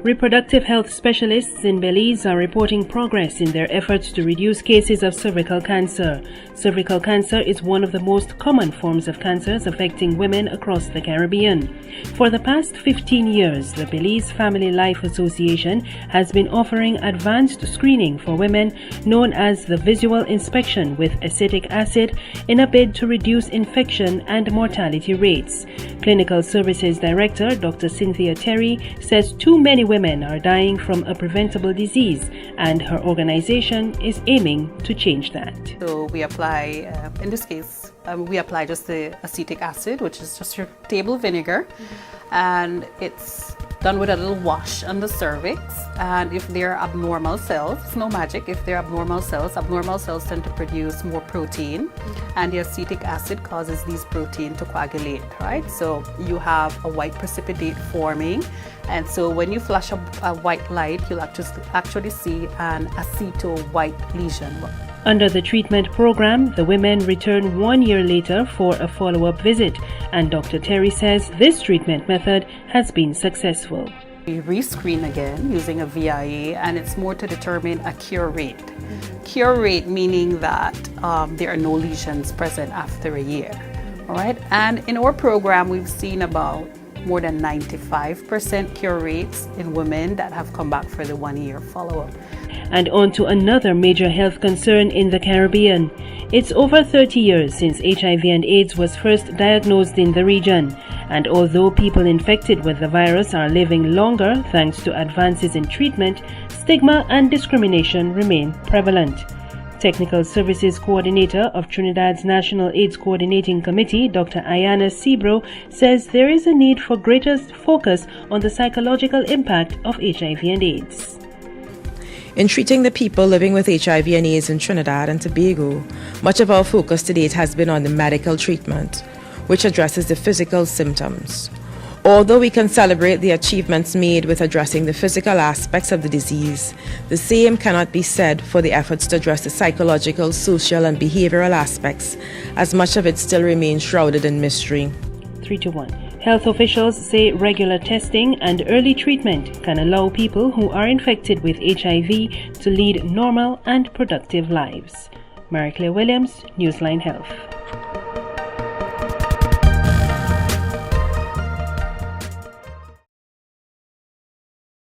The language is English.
Reproductive health specialists in Belize are reporting progress in their efforts to reduce cases of cervical cancer. Cervical cancer is one of the most common forms of cancers affecting women across the Caribbean. For the past 15 years, the Belize Family Life Association has been offering advanced screening for women known as the visual inspection with acetic acid in a bid to reduce infection and mortality rates. Clinical Services Director Dr. Cynthia Terry says too many women are dying from a preventable disease, and her organization is aiming to change that. So we apply, in this case, we apply just the acetic acid, which is just your table vinegar, and it's done with a little wash on the cervix. And if they're abnormal cells, it's no magic. If they're abnormal cells tend to produce more protein, and the acetic acid causes these protein to coagulate, right? So you have a white precipitate forming, and so when you flash a white light, you'll actually see an aceto-white lesion. Under the treatment program, the women return 1 year later for a follow-up visit, and Dr. Terry says this treatment method has been successful. We rescreen again using a VIA, and it's more to determine a cure rate. Cure rate meaning that there are no lesions present after a year. All right, and in our program, we've seen about more than 95% cure rates in women that have come back for the 1 year follow-up. And on to another major health concern in the Caribbean. It's over 30 years since HIV and AIDS was first diagnosed in the region, and although people infected with the virus are living longer thanks to advances in treatment, stigma and discrimination remain prevalent. Technical Services Coordinator of Trinidad's National AIDS Coordinating Committee, Dr. Ayana Sebro, says there is a need for greater focus on the psychological impact of HIV and AIDS. In treating the people living with HIV and AIDS in Trinidad and Tobago, much of our focus to date has been on the medical treatment, which addresses the physical symptoms. Although we can celebrate the achievements made with addressing the physical aspects of the disease, the same cannot be said for the efforts to address the psychological, social, and behavioral aspects, as much of it still remains shrouded in mystery. 3-1. Health officials say regular testing and early treatment can allow people who are infected with HIV to lead normal and productive lives. Mary Claire Williams, Newsline Health.